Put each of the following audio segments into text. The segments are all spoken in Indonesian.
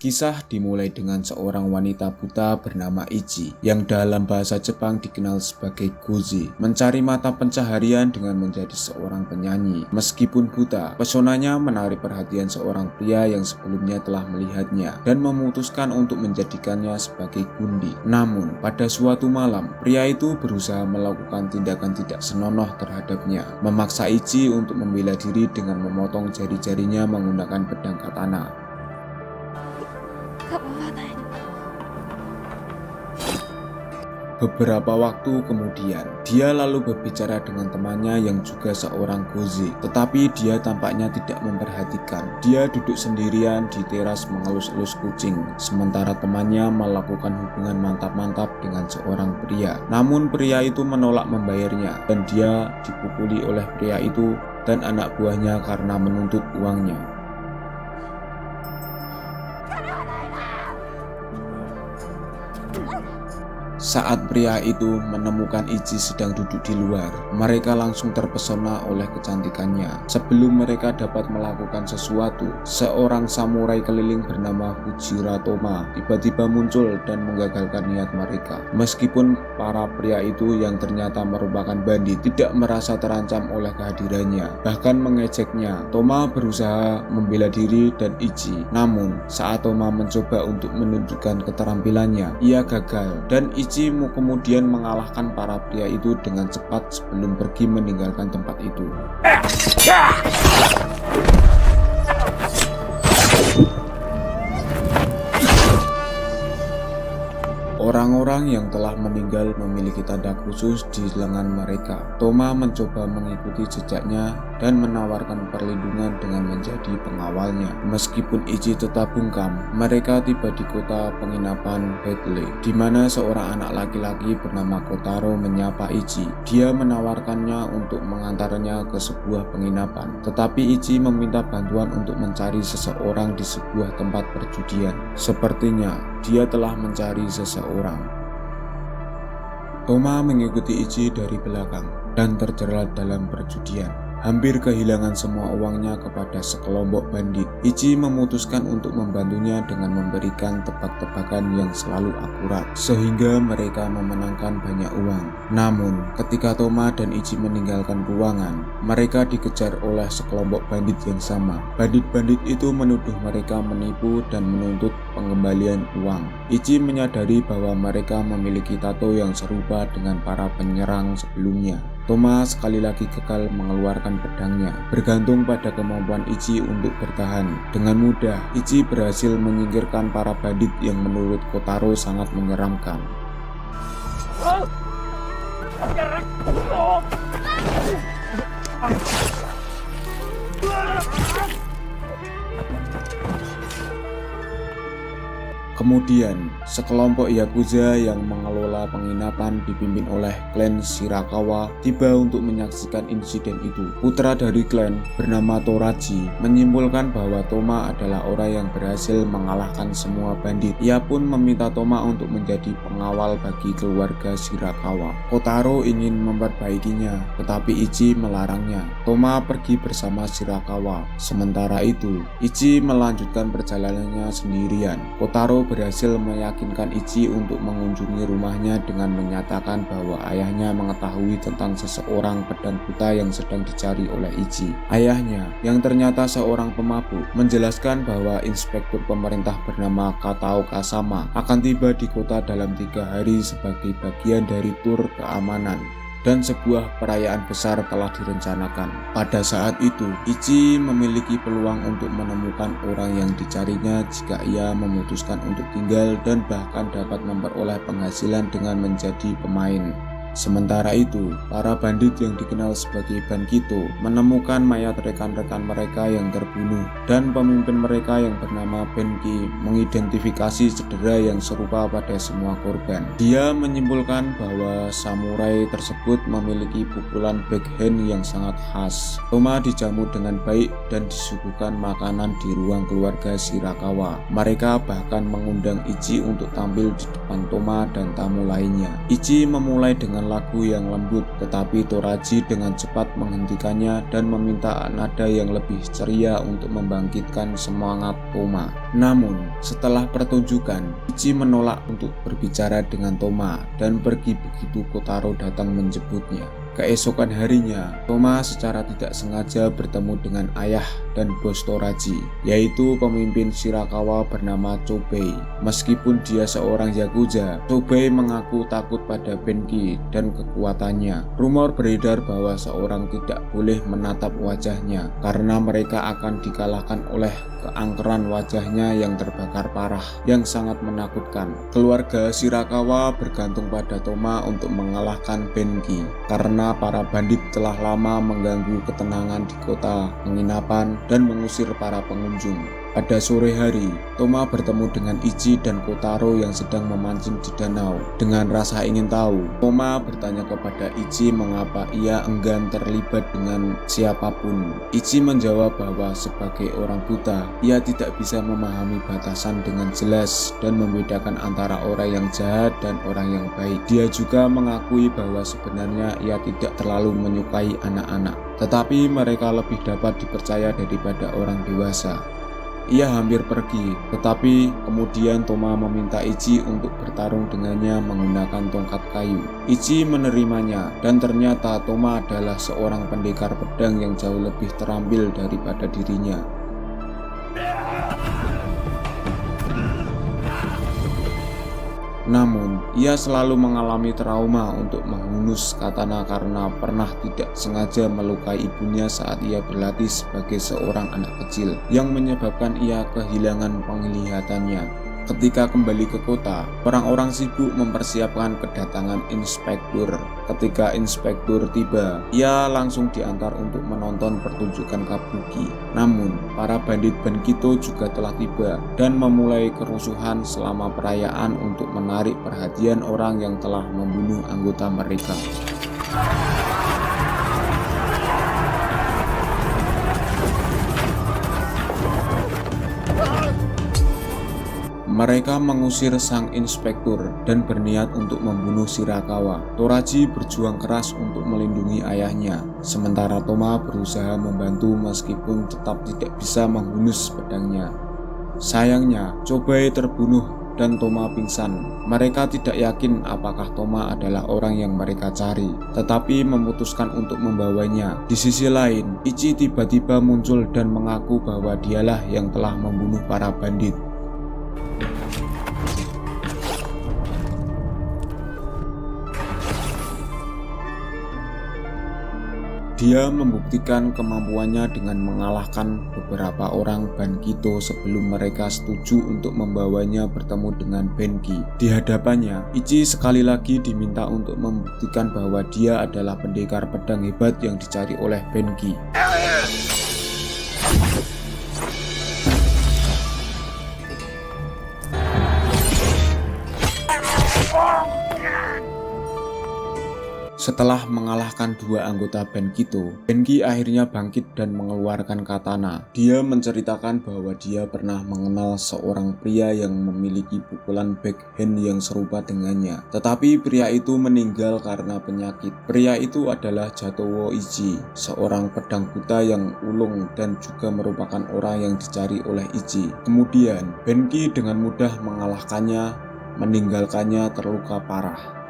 Kisah dimulai dengan seorang wanita buta bernama Ichi yang dalam bahasa Jepang dikenal sebagai Gozi, mencari mata pencaharian dengan menjadi seorang penyanyi. Meskipun buta, pesonanya menarik perhatian seorang pria yang sebelumnya telah melihatnya dan memutuskan untuk menjadikannya sebagai gundi. Namun, pada suatu malam, pria itu berusaha melakukan tindakan tidak senonoh terhadapnya, memaksa Ichi untuk membela diri dengan memotong jari-jarinya menggunakan pedang katana. Beberapa waktu kemudian, dia lalu berbicara dengan temannya yang juga seorang Gozi, tetapi dia tampaknya tidak memperhatikan. Dia duduk sendirian di teras mengelus-elus kucing, sementara temannya melakukan hubungan mantap-mantap dengan seorang pria. Namun pria itu menolak membayarnya, dan dia dipukuli oleh pria itu dan anak buahnya karena menuntut uangnya. Saat pria itu menemukan Ichi sedang duduk di luar, mereka langsung terpesona oleh kecantikannya. Sebelum mereka dapat melakukan sesuatu, seorang samurai keliling bernama Fujira Toma tiba-tiba muncul dan menggagalkan niat mereka. Meskipun para pria itu yang ternyata merupakan bandit tidak merasa terancam oleh kehadirannya, bahkan mengejeknya. Toma berusaha membela diri dan Ichi. Namun, saat Toma mencoba untuk menunjukkan keterampilannya, ia gagal dan Ichi kemudian mengalahkan para pria itu dengan cepat sebelum pergi meninggalkan tempat itu. Orang-orang yang telah meninggal memiliki tanda khusus di lengan mereka. Toma mencoba mengikuti jejaknya dan menawarkan perlindungan dengan menjadi pengawalnya. Meskipun Ichi tetap bungkam, mereka tiba di kota penginapan Hadley, di mana seorang anak laki-laki bernama Kotaro menyapa Ichi. Dia menawarkannya untuk mengantarnya ke sebuah penginapan, tetapi Ichi meminta bantuan untuk mencari seseorang di sebuah tempat perjudian. Sepertinya dia telah mencari seseorang. Toma mengikuti Ichi dari belakang dan terjerat dalam perjudian. Hampir kehilangan semua uangnya kepada sekelompok bandit. Ichi memutuskan untuk membantunya dengan memberikan tebak-tebakan yang selalu akurat, sehingga mereka memenangkan banyak uang. Namun, ketika Toma dan Ichi meninggalkan ruangan, mereka dikejar oleh sekelompok bandit yang sama. Bandit-bandit itu menuduh mereka menipu dan menuntut pengembalian uang. Ichi menyadari bahwa mereka memiliki tato yang serupa dengan para penyerang sebelumnya. Toma sekali lagi gagal mengeluarkan pedangnya. Bergantung pada kemampuan Ichi untuk bertahan, dengan mudah Ichi berhasil menyingkirkan para bandit yang menurut Kotaro sangat menyeramkan. Kemudian, sekelompok Yakuza yang mengelola penginapan dipimpin oleh klan Shirakawa tiba untuk menyaksikan insiden itu. Putra dari klan bernama Toraji menyimpulkan bahwa Toma adalah orang yang berhasil mengalahkan semua bandit. Ia pun meminta Toma untuk menjadi pengawal bagi keluarga Shirakawa. Kotaro ingin memperbaikinya, tetapi Ichi melarangnya. Toma pergi bersama Shirakawa. Sementara itu, Ichi melanjutkan perjalanannya sendirian. Kotaro berhasil meyakinkan Ichi untuk mengunjungi rumahnya dengan menyatakan bahwa ayahnya mengetahui tentang seseorang pedang buta yang sedang dicari oleh Ichi. Ayahnya, yang ternyata seorang pemabuk, menjelaskan bahwa inspektur pemerintah bernama Katao Kasama akan tiba di kota dalam 3 hari sebagai bagian dari tur keamanan. Dan sebuah perayaan besar telah direncanakan. Pada saat itu, Ichi memiliki peluang untuk menemukan orang yang dicarinya jika ia memutuskan untuk tinggal dan bahkan dapat memperoleh penghasilan dengan menjadi pemain. Sementara itu, para bandit yang dikenal sebagai Bankito menemukan mayat rekan-rekan mereka yang terbunuh, dan pemimpin mereka yang bernama Benki mengidentifikasi cedera yang serupa pada semua korban. Dia menyimpulkan bahwa samurai tersebut memiliki pukulan backhand yang sangat khas. Toma dijamu dengan baik dan disuguhkan makanan di ruang keluarga Shirakawa. Mereka bahkan mengundang Ichi untuk tampil di depan Toma dan tamu lainnya. Ichi memulai dengan dengan lagu yang lembut, tetapi Toraji dengan cepat menghentikannya dan meminta nada yang lebih ceria untuk membangkitkan semangat Toma. Namun, setelah pertunjukan, Ichi menolak untuk berbicara dengan Toma dan pergi begitu Kotaro datang menjemputnya. Keesokan harinya, Toma secara tidak sengaja bertemu dengan ayah dan bos Toraji, yaitu pemimpin Shirakawa bernama Chobei. Meskipun dia seorang yakuza, Chobei mengaku takut pada Benki dan kekuatannya. Rumor beredar bahwa seorang tidak boleh menatap wajahnya karena mereka akan dikalahkan oleh keangkeran wajahnya yang terbakar parah yang sangat menakutkan. Keluarga Shirakawa bergantung pada Toma untuk mengalahkan Benki karena para bandit telah lama mengganggu ketenangan di kota penginapan dan mengusir para pengunjung. Pada sore hari, Toma bertemu dengan Ichi dan Kotaro yang sedang memancing di danau. Dengan rasa ingin tahu, Toma bertanya kepada Ichi mengapa ia enggan terlibat dengan siapapun. Ichi menjawab bahwa sebagai orang buta, ia tidak bisa memahami batasan dengan jelas dan membedakan antara orang yang jahat dan orang yang baik. Dia juga mengakui bahwa sebenarnya ia tidak terlalu menyukai anak-anak, tetapi mereka lebih dapat dipercaya daripada orang dewasa. Ia hampir pergi, tetapi kemudian Toma meminta Ichi untuk bertarung dengannya menggunakan tongkat kayu. Ichi menerimanya, dan ternyata Toma adalah seorang pendekar pedang yang jauh lebih terampil daripada dirinya. Namun, ia selalu mengalami trauma untuk menghunus katana karena pernah tidak sengaja melukai ibunya saat ia berlatih sebagai seorang anak kecil, yang menyebabkan ia kehilangan penglihatannya. Ketika kembali ke kota, orang-orang sibuk mempersiapkan kedatangan inspektur. Ketika inspektur tiba, ia langsung diantar untuk menonton pertunjukan kabuki. Namun, para bandit Benkito juga telah tiba dan memulai kerusuhan selama perayaan untuk menarik perhatian orang yang telah membunuh anggota mereka. Mereka mengusir sang inspektur dan berniat untuk membunuh Shirakawa. Toraji berjuang keras untuk melindungi ayahnya, sementara Toma berusaha membantu meskipun tetap tidak bisa menghunus pedangnya. Sayangnya, Chobei terbunuh dan Toma pingsan. Mereka tidak yakin apakah Toma adalah orang yang mereka cari, tetapi memutuskan untuk membawanya. Di sisi lain, Ichi tiba-tiba muncul dan mengaku bahwa dialah yang telah membunuh para bandit. Dia membuktikan kemampuannya dengan mengalahkan beberapa orang Benkito sebelum mereka setuju untuk membawanya bertemu dengan Benki. Di hadapannya, Ichi sekali lagi diminta untuk membuktikan bahwa dia adalah pendekar pedang hebat yang dicari oleh Benki. Setelah mengalahkan dua anggota Benkito, Benki akhirnya bangkit dan mengeluarkan katana. Dia menceritakan bahwa dia pernah mengenal seorang pria yang memiliki pukulan backhand yang serupa dengannya. Tetapi pria itu meninggal karena penyakit. Pria itu adalah Jatowo Ichi, seorang pedang buta yang ulung dan juga merupakan orang yang dicari oleh Ichi. Kemudian, Benki dengan mudah mengalahkannya, meninggalkannya terluka parah.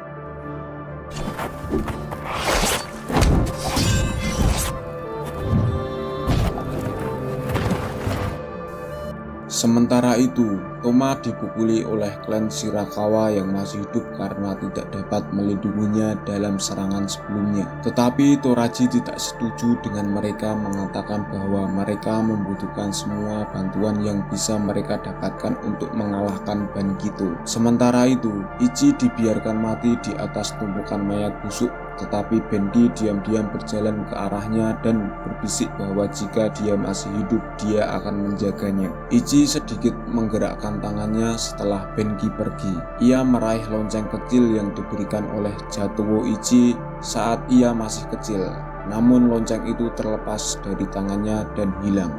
Sementara itu, Toma dipukuli oleh klan Shirakawa yang masih hidup karena tidak dapat melindunginya dalam serangan sebelumnya. Tetapi Toraji tidak setuju dengan mereka, mengatakan bahwa mereka membutuhkan semua bantuan yang bisa mereka dapatkan untuk mengalahkan Benkito. Sementara itu, Ichi dibiarkan mati di atas tumpukan mayat busuk, tetapi Benki diam-diam berjalan ke arahnya dan berbisik bahwa jika dia masih hidup, dia akan menjaganya. Ichi sedikit menggerakkan tangannya setelah Benki pergi. Ia meraih lonceng kecil yang diberikan oleh Jatowo Ichi saat ia masih kecil. Namun lonceng itu terlepas dari tangannya dan hilang.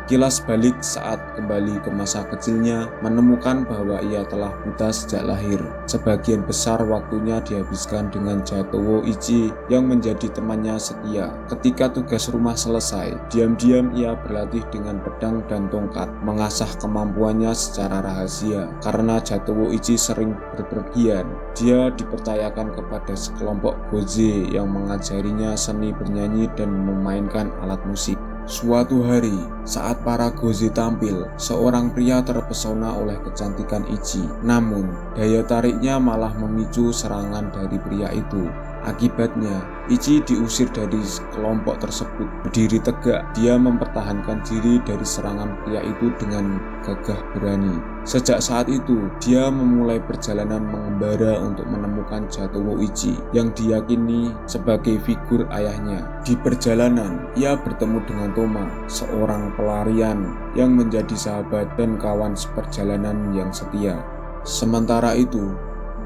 Kilas balik saat kembali ke masa kecilnya, menemukan bahwa ia telah buta sejak lahir. Sebagian besar waktunya dihabiskan dengan Jatowo Ichi yang menjadi temannya setia. Ketika tugas rumah selesai, diam-diam ia berlatih dengan pedang dan tongkat, mengasah kemampuannya secara rahasia. Karena Jatowo Ichi sering berpergian, dia dipercayakan kepada sekelompok goze yang mengajarinya seni bernyanyi dan memainkan alat musik. Suatu hari, saat para goze tampil, seorang pria terpesona oleh kecantikan Ichi. Namun, daya tariknya malah memicu serangan dari pria itu. Akibatnya, Ichi diusir dari kelompok tersebut. Berdiri tegak, dia mempertahankan diri dari serangan pria itu dengan gagah berani. Sejak saat itu, dia memulai perjalanan mengembara untuk menemukan Jatowo Ichi yang diyakini sebagai figur ayahnya. Di perjalanan, ia bertemu dengan Toma, seorang pelarian yang menjadi sahabat dan kawan seperjalanan yang setia. Sementara itu,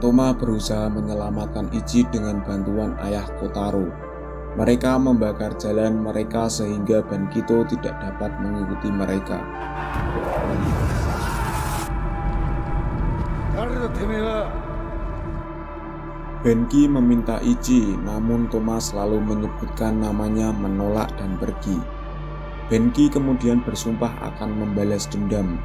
Toma berusaha menyelamatkan Ichi dengan bantuan ayah Kotaro. Mereka membakar jalan mereka sehingga Bankito tidak dapat mengikuti mereka. Benki meminta Ichi, namun Toma selalu menyebutkan namanya, menolak dan pergi. Benki kemudian bersumpah akan membalas dendam.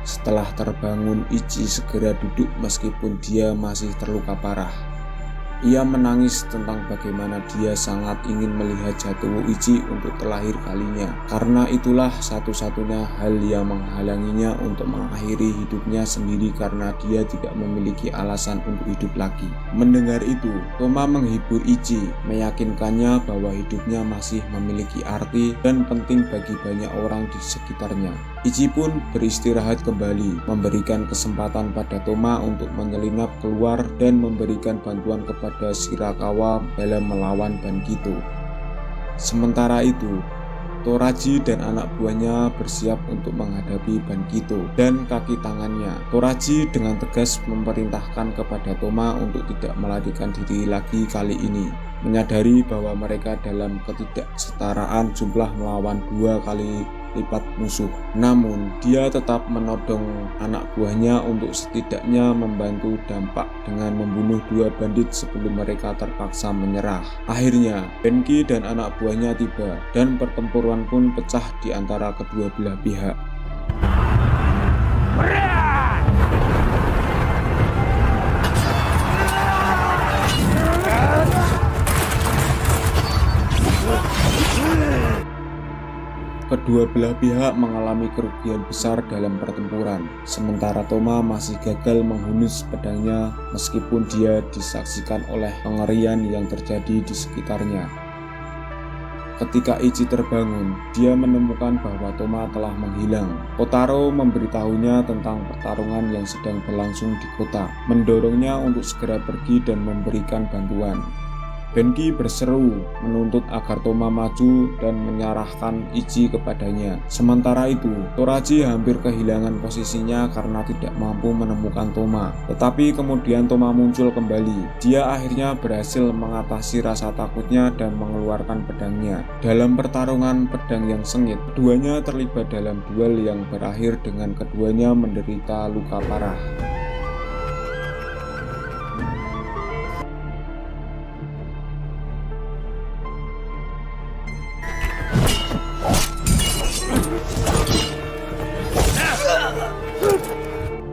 Setelah terbangun, Ichi segera duduk meskipun dia masih terluka parah. Ia menangis tentang bagaimana dia sangat ingin melihat Jatowo Ichi untuk terakhir kalinya. Karena itulah satu-satunya hal yang menghalanginya untuk mengakhiri hidupnya sendiri karena dia tidak memiliki alasan untuk hidup lagi. Mendengar itu, Toma menghibur Ichi, meyakinkannya bahwa hidupnya masih memiliki arti dan penting bagi banyak orang di sekitarnya. Ichi pun beristirahat kembali, memberikan kesempatan pada Toma untuk menyelinap keluar dan memberikan bantuan kepada Shirakawa dalam melawan Bankito. Sementara itu, Toraji dan anak buahnya bersiap untuk menghadapi Bankito dan kaki tangannya. Toraji dengan tegas memerintahkan kepada Toma untuk tidak melarikan diri lagi kali ini, menyadari bahwa mereka dalam ketidaksetaraan jumlah melawan 2 kali lipat musuh. Namun, dia tetap menodong anak buahnya untuk setidaknya membantu dampak dengan membunuh 2 bandit sebelum mereka terpaksa menyerah. Akhirnya, Benki dan anak buahnya tiba, dan pertempuran pun pecah di antara kedua belah pihak. Kedua belah pihak mengalami kerugian besar dalam pertempuran, sementara Toma masih gagal menghunus pedangnya meskipun dia disaksikan oleh kengerian yang terjadi di sekitarnya. Ketika Ichi terbangun, dia menemukan bahwa Toma telah menghilang. Kotaro memberitahunya tentang pertarungan yang sedang berlangsung di kota, mendorongnya untuk segera pergi dan memberikan bantuan. Benki berseru menuntut agar Toma maju dan menyerahkan Ichi kepadanya. Sementara itu, Toraji hampir kehilangan posisinya karena tidak mampu menemukan Toma. Tetapi kemudian Toma muncul kembali. Dia akhirnya berhasil mengatasi rasa takutnya dan mengeluarkan pedangnya. Dalam pertarungan pedang yang sengit, keduanya terlibat dalam duel yang berakhir dengan keduanya menderita luka parah.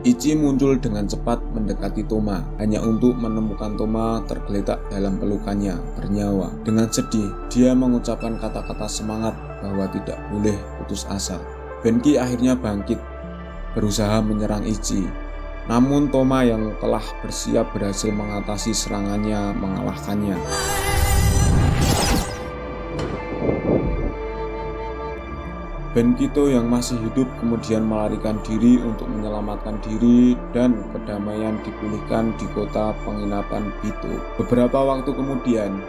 Ichi muncul dengan cepat mendekati Toma, hanya untuk menemukan Toma tergeletak dalam pelukannya, bernyawa. Dengan sedih, dia mengucapkan kata-kata semangat bahwa tidak boleh putus asa. Benki akhirnya bangkit, berusaha menyerang Ichi. Namun Toma yang telah bersiap berhasil mengatasi serangannya, mengalahkannya. Bankito yang masih hidup kemudian melarikan diri untuk menyelamatkan diri dan kedamaian dipulihkan di kota penginapan Bito. Beberapa waktu kemudian,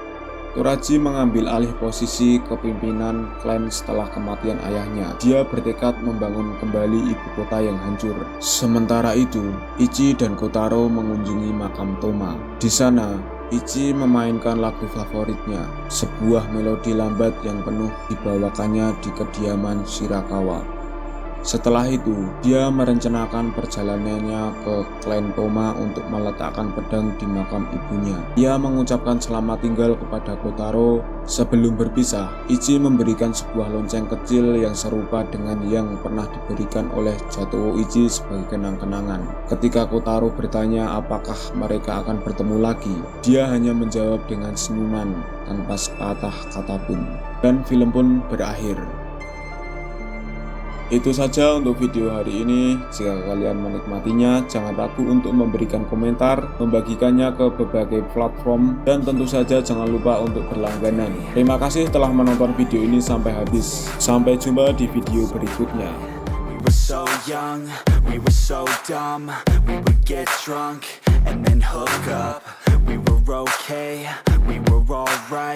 Toraji mengambil alih posisi kepimpinan klan setelah kematian ayahnya. Dia bertekad membangun kembali ibu kota yang hancur. Sementara itu, Ichi dan Kotaro mengunjungi makam Toma. Di sana, Ichi memainkan lagu favoritnya, sebuah melodi lambat yang penuh dibawakannya di kediaman Shirakawa. Setelah itu, dia merencanakan perjalanannya ke klan Toma untuk meletakkan pedang di makam ibunya. Ia mengucapkan selamat tinggal kepada Kotaro. Sebelum berpisah, Ichi memberikan sebuah lonceng kecil yang serupa dengan yang pernah diberikan oleh Jatoo Ichi sebagai kenang-kenangan. Ketika Kotaro bertanya apakah mereka akan bertemu lagi, dia hanya menjawab dengan senyuman tanpa sepatah kata pun. Dan film pun berakhir. Itu saja untuk video hari ini. Jika kalian menikmatinya, jangan ragu untuk memberikan komentar, membagikannya ke berbagai platform, dan tentu saja jangan lupa untuk berlangganan. Terima kasih telah menonton video ini sampai habis. Sampai jumpa di video berikutnya. We were so young, we were so dumb. We would get drunk and then hook up. We were okay, we were alright.